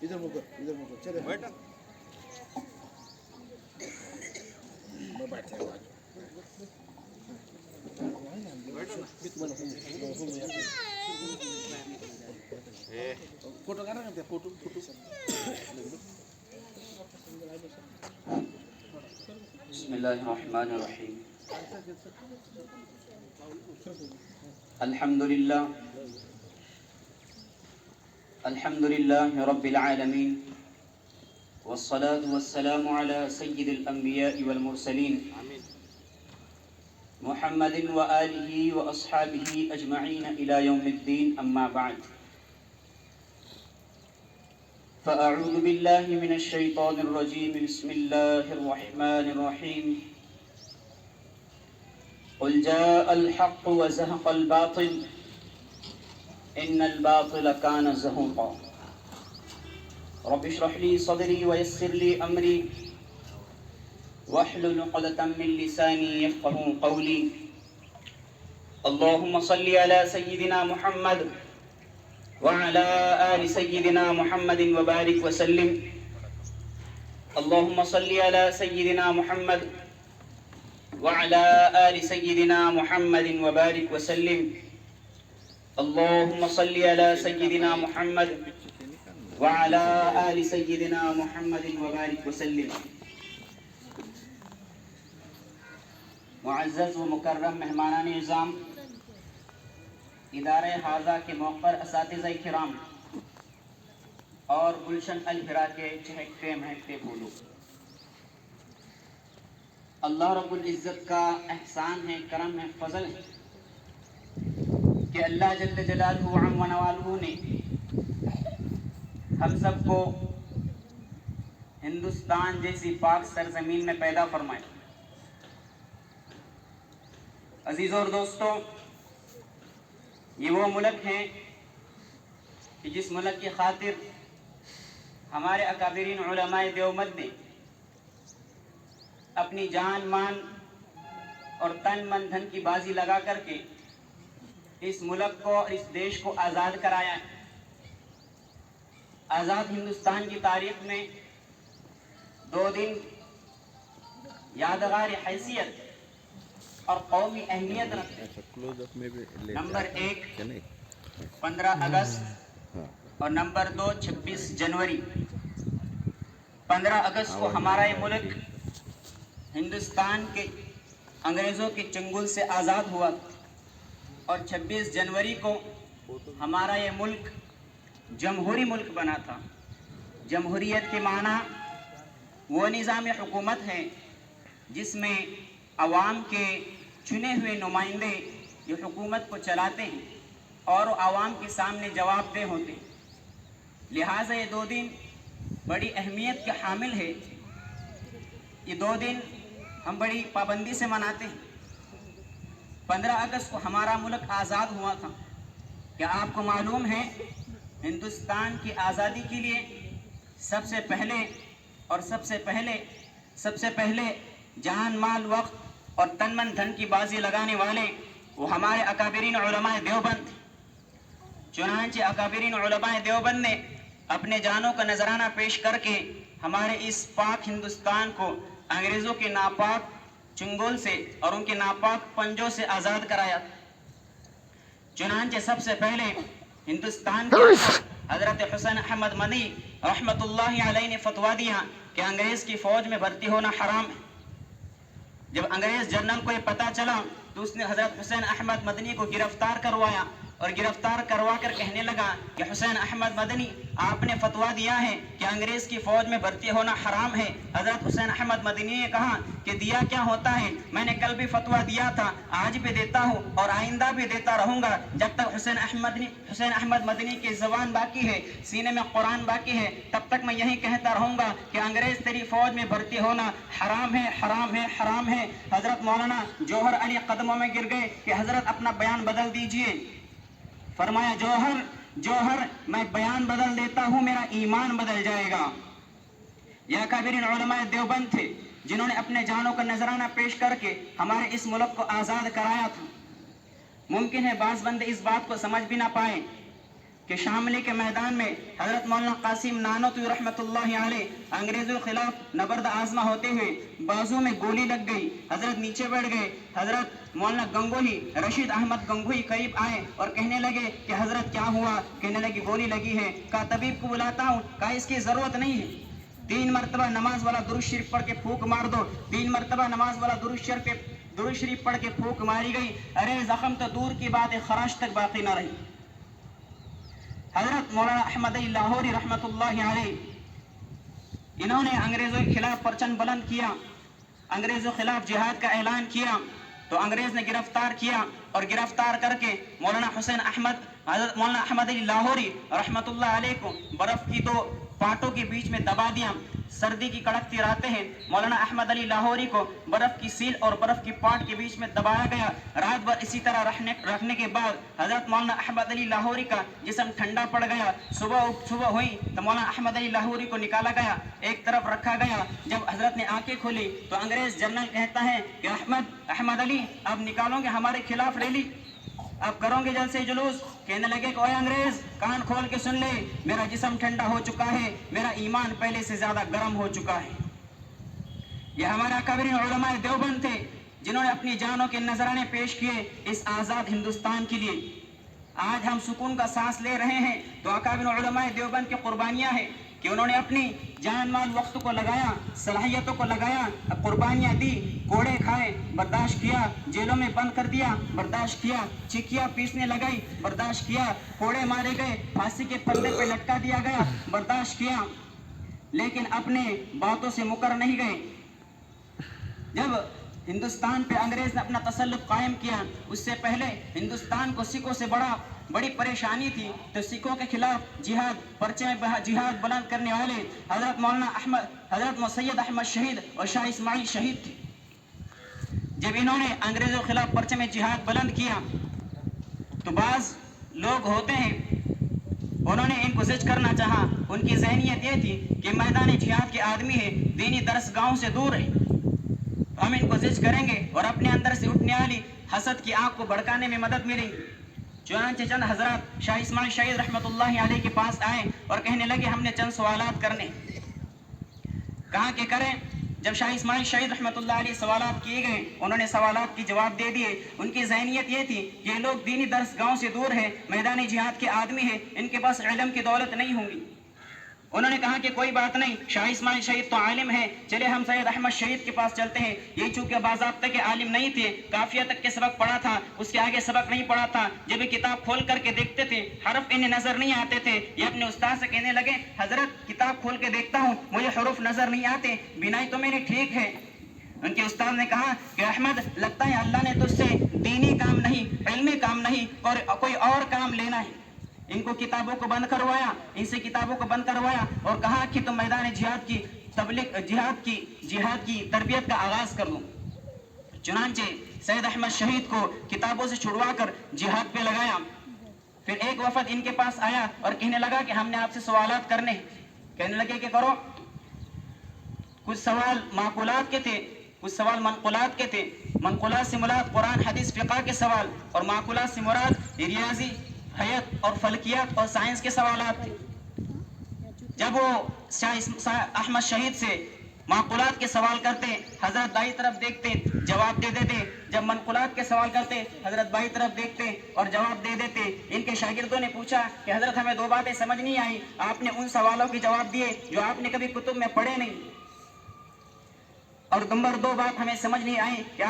इधर मुकर चले बैठा मैं बैठ जाऊंगा फोटो करना क्या फोटो बिस्मिल्लाहिर्रहमानिर्रहीम अल्हम्दुलिल्लाह रब्बिल आलमीन वस्सलातु वस्सलामु अला सय्यिदिल अंबिया'i वल मुरसलीन मुहम्मदिन व आलिहि व अस्हाबिहि अजमईन इला यौमिद्दीन अम्मा बअद फ़अऊज़ु बिल्लाहि मिनश शैतानिर रजीम बिस्मिल्लाहिर रहमानिर रहीम क़ुल जाअल हक़्क़ु व ज़हक़ल बातिल इन्नल बातिल कान ज़हूक़ा रब्बि इश्रह ली सदरी व यस्सिर ली अमरी वहलुल उक़दतम मिन लिसानी यफ़क़हू क़ौली अल्लाहुम्मा सल्लि अला सय्यिदिना मुहम्मद व अला आलि सय्यिदिना मुहम्मदिन व बारिक व सल्लिम अल्लाहुम्मा सल्लि अला सय्यिदिना मुहम्मद व अला आलि सय्यिदिना मुहम्मदिन व बारिक व सल्लिम अल्लाहुम्मा सल्लि अला सय्यिदिना मुहम्मद व अला आलि सय्यिदिना मुहम्मदिन व बारिक व सल्लिम। मुअज़्ज़ज़ व मुकर्रम मेहमानान निज़ाम, इदारे हाज़ा के मौक़र असातिज़ाए किराम और गुलशन अल हिरा के चहकते महकते फूलों, अल्लाह रब्बुल इज़्ज़त का एहसान है, करम है, फ़ज़ल है कि अल्लाह जल्ल जलालहू व अज़्ज़ व नवालहू ने हम सबको हिंदुस्तान जैसी पाक सरजमीन में पैदा फरमाया। अजीज़ों और दोस्तों, ये वो मुल्क है कि जिस मुल्क की खातिर हमारे अकाबिरीन उलमाए देवबंद ने अपनी जान मान और तन मन धन की बाजी लगा करके इस मुल्क को और इस देश को आज़ाद कराया है। आज़ाद हिंदुस्तान की तारीख में 2 दिन यादगार हैसियत और कौमी अहमियत रखते हैं। नंबर 1 15 अगस्त और नंबर 2 26 जनवरी। 15 अगस्त को हमारा ये मुल्क हिंदुस्तान के अंग्रेज़ों के चंगुल से आज़ाद हुआ और 26 जनवरी को हमारा ये मुल्क जमहूरी मुल्क बना था। जमहूरियत के माना वो निज़ाम हुकूमत है जिसमें अवाम के चुने हुए नुमाइंदे ये हुकूमत को चलाते हैं और आवाम के सामने जवाबदेह होते हैं। लिहाजा ये 2 दिन बड़ी अहमियत के हामिल है। ये 2 दिन हम बड़ी पाबंदी से मनाते हैं। 15 अगस्त को हमारा मुल्क आज़ाद हुआ था। क्या आपको मालूम है हिंदुस्तान की आज़ादी के लिए सबसे पहले जान माल वक्त और तन मन धन की बाजी लगाने वाले वो हमारे अकाबिरीन उलमाए देवबंद। चुनांचे अकाबिरीन उलमाए देवबंद ने अपने जानों का नजराना पेश करके हमारे इस पाक हिंदुस्तान को अंग्रेज़ों के नापाक चंगुल से और उनके नापाक पंजों से आज़ाद कराया। चुनांचे सबसे पहले हिंदुस्तान के हज़रत हुसैन अहमद मदनी रहमतुल्लाहि अलैहि ने फतवा दिया कि अंग्रेज़ की फ़ौज में भर्ती होना हराम है। जब अंग्रेज़ जनरल को ये पता चला तो उसने हज़रत हुसैन अहमद मदनी को गिरफ्तार करवाया और गिरफ्तार करवा कर कहने लगा कि हुसैन अहमद मदनी, आपने फतवा दिया है कि अंग्रेज़ की फ़ौज में भर्ती होना हराम है। हज़रत हुसैन अहमद मदनी ने कहा कि दिया क्या होता है, मैंने कल भी फतवा दिया था, आज भी देता हूँ और आइंदा भी देता रहूँगा। जब तक हुसैन अहमद मदनी की ज़बान बाकी है, सीने में कुरान बाकी है, तब तक मैं यही कहता रहूँगा कि अंग्रेज़ तेरी फ़ौज में भर्ती होना हराम है, हराम है, हराम है। हज़रत मौलाना जौहर अली कदमों में गिर गए कि हज़रत अपना बयान बदल दीजिए। फरमाया, जौहर मैं बयान बदल देता हूँ, मेरा ईमान बदल जाएगा। यह अकाबिरीन उलमाए देवबंद थे जिन्होंने अपने जानों का नजराना पेश करके हमारे इस मुल्क को आज़ाद कराया था। मुमकिन है बाज़ बंदे इस बात को समझ भी ना पाए, کہ शामली के मैदान में हजरत मौलाना कासिम नानोतवी रहमतुल्लाहि अलैह अंग्रेजों के खिलाफ नबर्द आजमा होते हुए बाजू में गोली लग गई, हजरत नीचे बैठ गए। हजरत मौलाना गंगोही रशीद अहमद गंगोही करीब आए और कहने लगे कि हजरत क्या हुआ? कहने लगे गोली लगी है। कहा तबीब को बुलाता हूँ। कहा इसकी जरूरत नहीं है, 3 मरतबा नमाज वाला दुरूद शरीफ पढ़ के फूंक मार दो। 3 मरतबा नमाज वाला दुरूद शरीफ पढ़ के फूंक मारी गई। अरे जख्म तो दूर की बात है, खराश तक बाकी ना रही। हजरत मौलाना अहमद अली लाहौरी रहमतुल्लाहि अलैह इन्होंने अंग्रेजों के खिलाफ परचम बुलंद किया, अंग्रेजों के खिलाफ जिहाद का ऐलान किया तो अंग्रेज ने गिरफ्तार किया और गिरफ्तार करके मौलाना हुसैन अहमद हजरत मौलाना अहमद अली लाहौरी रहमतुल्लाह अलैह को बर्फ की 2 पाटों के बीच में दबा दिया। सर्दी की कड़कती रातें हैं, मौलाना अहमद अली लाहौरी को बर्फ की सील और बर्फ की पाट के बीच में दबाया गया। रात भर इसी तरह रखने के बाद हजरत मौलाना अहमद अली लाहौरी का जिस्म ठंडा पड़ गया। सुबह हुई तो मौलाना अहमद अली लाहौरी को निकाला गया, एक तरफ रखा गया। जब हजरत ने आंखें खोली तो अंग्रेज जनरल कहता है कि अहमद अली अब निकालोगे हमारे खिलाफ रैली, अब करोगे जल्द से जुलूस? कहने लगे कि ओए अंग्रेज कान खोल के सुन ले, मेरा जिस्म ठंडा हो चुका है, मेरा ईमान पहले से ज्यादा गर्म हो चुका है। ये हमारा अकाबिरीन उलमाए देवबंद थे जिन्होंने अपनी जानों के नजराने पेश किए इस आजाद हिंदुस्तान के लिए। आज हम सुकून का सांस ले रहे हैं तो अकाबिरीन उलमाए देवबंद की कुर्बानियां हैं कि उन्होंने अपनी जान माल वक्त को लगाया, सलाहियतों को लगाया, कुर्बानियां दी, कोड़े खाए, बर्दाश्त किया, जेलों में बंद कर दिया, बर्दाश्त किया, चिकिया पीसने लगाई, बर्दाश्त किया, कोड़े मारे गए, फांसी के फंदे पे लटका दिया गया, बर्दाश्त किया, लेकिन अपने बातों से मुकर नहीं गए। जब हिंदुस्तान पे अंग्रेज ने अपना तसल्लुत कायम किया उससे पहले हिंदुस्तान को सिखों से बड़ी परेशानी थी, तो सिखों के खिलाफ जिहाद पर्चे में जिहाद बुलंद करने वाले हजरत सैयद अहमद शहीद और शाह इस्माइल शहीद थे। जब इन्होंने अंग्रेजों के खिलाफ पर्चे में जिहाद बुलंद किया तो बाज लोग होते हैं उन्होंने इनको जिज करना चाहा। उनकी जहनियत ये थी कि मैदान जिहाद के आदमी है, दीनी दरस गांव से दूर है, हम इनको जिज करेंगे और अपने अंदर से उठने वाली हसद की आग को भड़काने में मदद मिलेगी। चुनांचे चंद हजरत शाह इस्माइल शहीद रहमतुल्लाहि अलैह के पास आए और कहने लगे हमने चंद सवालात करने। कहा कि करें। जब शाह इस्माइल शहीद रहमतुल्लाहि अलैह सवालात किए गए उन्होंने सवालात की जवाब दे दिए। उनकी जहनियत ये थी कि ये लोग दीनी दरस गांव से दूर है, मैदानी जिहाद के आदमी है, इनके पास इल्म की दौलत नहीं होगी। उन्होंने कहा कि कोई बात नहीं, शाह इस्माइल शहीद तो आलिम है, चले हम सैयद अहमद शहीद के पास चलते हैं। ये चूंकि बाज़ाब्ते के आलिम नहीं थे, काफिया तक के सबक पढ़ा था, उसके आगे सबक नहीं पढ़ा था। जब ये किताब खोल करके देखते थे हरफ इन्हें नजर नहीं आते थे। ये अपने उस्ताद से कहने लगे हजरत किताब खोल के देखता हूँ मुझे हरुफ नजर नहीं आते, बिनाई तो मेरी ठीक है। उनके उस्ताद ने कहा कि अहमद लगता है अल्लाह ने तुझसे दीनी काम नहीं, इल्मी काम नहीं और कोई और काम लेना है। इनको किताबों को बंद करवाया, इनसे किताबों को बंद करवाया और कहा कि तुम मैदान जिहाद की तबलीग जिहाद की तरबियत का आगाज कर लो। चुनांचे सैयद अहमद शहीद को किताबों से छुड़वा कर जिहाद पे लगाया। फिर एक वफद इनके पास आया और कहने लगा कि हमने आपसे सवालात करने। कहने लगे कि करो। कुछ सवाल माकुलात के थे, कुछ सवाल मनकुलात के थे। मनकुलात से मुराद कुरान हदीस फिक़ह के सवाल और माकुलात से मुराद रियाजी हयत और फलकियात और साइंस के सवालात थे। जब वो शाह अहमद शहीद से माकुलात के सवाल करते हजरत दाई तरफ देखते जवाब दे देते, जब मनकुलात के सवाल करते हजरत बाई तरफ देखते और जवाब दे देते। इनके शागिर्दों ने पूछा कि हजरत हमें 2 बातें समझ नहीं आई, आपने उन सवालों के जवाब दिए जो आपने कभी कुतुब में पढ़े नहीं, और नंबर 2 बात हमें समझ नहीं आई कि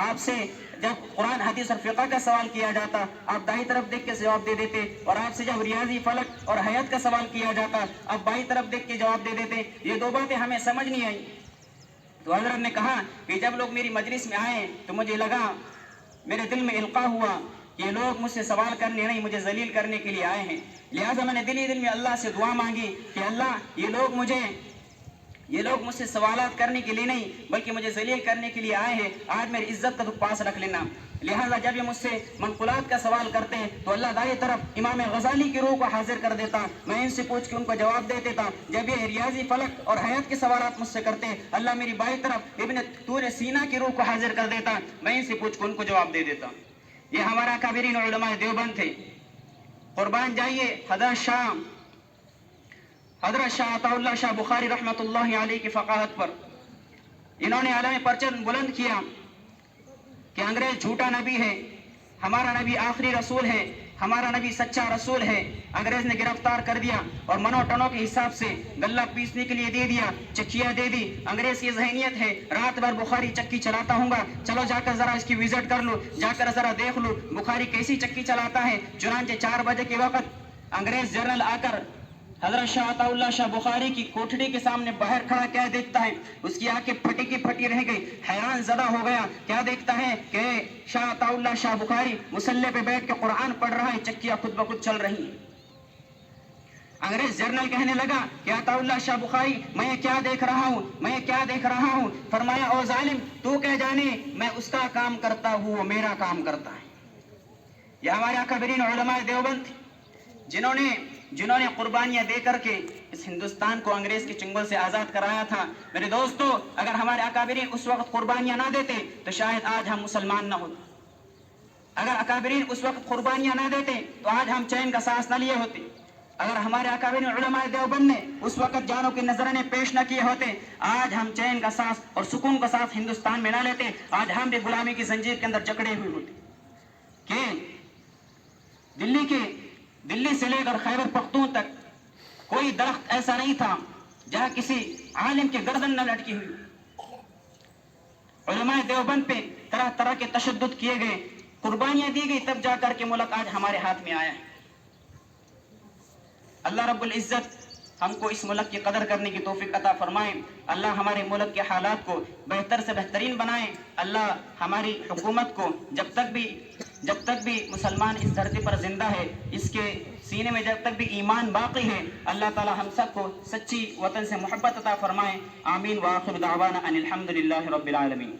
आपसे जब कुरान हदीस और फिक़ह का सवाल किया जाता आप दाई तरफ देख के जवाब दे देते, और आपसे जब रियाजी फलक और हयत का सवाल किया जाता आप बाई तरफ देख के जवाब दे देते। ये 2 बातें हमें समझ नहीं आई। तो हजरत ने कहा कि जब लोग मेरी मजलिस में आए तो मुझे लगा, मेरे दिल में इल्का हुआ कि ये लोग मुझसे सवाल करने नहीं मुझे जलील करने के लिए आए हैं। लिहाजा मैंने दिल ही दिल में अल्लाह से दुआ मांगी कि अल्लाह ये लोग मुझसे सवालात करने के लिए नहीं बल्कि मुझे जलील करने के लिए आए हैं, आज मेरी इज्जत का तो पास रख लेना। लिहाजा जब ये मुझसे मनकुलात का सवाल करते हैं तो अल्लाह दाई तरफ इमाम गजाली की रूह को हाजिर कर देता, मैं इनसे पूछ के उनको जवाब दे देता। जब ये रियाजी फलक और हयात के सवालात मुझसे करते हैं अल्लाह मेरी बाई तरफ इब्न तूर सीना की रूह को हाजिर कर देता, मैं इनसे पूछ के उनको जवाब दे देता। ये हमारा काबिरीन उलमाए देवबंद थे। قربان جائیے حضرت شاہ عطاءاللہ شاہ بخاری رحمۃ اللہ علیہ کی فقاہت پر. انہوں نے علم پرچم بلند کیا کہ انگریز جھوٹا نبی ہے، ہمارا نبی آخری رسول ہے، ہمارا نبی سچا رسول ہے. انگریز نے گرفتار کر دیا اور منو ٹنوں کے حساب سے غلہ پیسنے کے لیے دے دیا، چکیاں دے دی. انگریز کی ذہنیت ہے رات بھر بخاری چکی چلاتا ہوں گا، چلو جا کر ذرا اس کی وزٹ کر لو، جا کر ذرا دیکھ لو بخاری کیسی چکی چلاتا ہے. چنانچہ 4 بجے کے وقت انگریز جنرل آ کر حضرت شاہ عطاءاللہ شاہ بخاری کی کوٹھڑی کے سامنے باہر کھڑا کیا دیکھتا ہے؟ اس کی آنکھیں پھٹی کی پھٹی رہ گئی، حیران زدہ ہو گیا. کیا دیکھتا ہے کہ شاہ عطاءاللہ شاہ بخاری مسلح پہ بیٹھ کے قرآن پڑھ رہا ہے، چکیاں خود بخود چل رہی ہیں. انگریز جرنل کہنے لگا کہ عطاءاللہ شاہ بخاری میں یہ کیا دیکھ رہا ہوں، میں یہ کیا دیکھ رہا ہوں. فرمایا او ظالم تو کیا جانے، میں اس کا کام کرتا ہوں وہ میرا کام کرتا ہے. یہ ہمارے اکابرین علماء دیوبند جنہوں نے قربانیاں دے کر کے اس ہندوستان کو انگریز کے چنگل سے آزاد کرایا تھا. میرے دوستو اگر ہمارے اکابرین اس وقت قربانیاں نہ دیتے تو شاید آج ہم مسلمان نہ ہوتے. اگر اکابرین اس وقت قربانیاں نہ دیتے تو آج ہم چین کا سانس نہ لیے ہوتے. اگر ہمارے اکابرین علماء دیوبند نے اس وقت جانوں کے نذرانے پیش نہ کیے ہوتے آج ہم چین کا سانس اور سکون کا سانس ہندوستان میں نہ لیتے. آج ہم بھی غلامی کی زنجیر کے اندر جکڑے ہوئے ہوتے. کہ دلی سے لے کر خیبر پختون تک کوئی درخت ایسا نہیں تھا جہاں کسی عالم کی گردن نہ لٹکی ہوئی. علماء دیوبند پہ طرح طرح کے تشدد کیے گئے، قربانیاں دی گئی، تب جا کر کے ملک آج ہمارے ہاتھ میں آیا ہے. اللہ رب العزت ہم کو اس ملک کی قدر کرنے کی توفیق عطا فرمائے. اللہ ہمارے ملک کے حالات کو بہتر سے بہترین بنائے. اللہ ہماری حکومت کو جب تک بھی مسلمان اس دھرتی پر زندہ ہے، اس کے سینے میں جب تک بھی ایمان باقی ہے، اللہ تعالی ہم سب کو سچی وطن سے محبت عطا فرمائے. آمین. وآخر دعوانا ان الحمد للہ رب العالمین.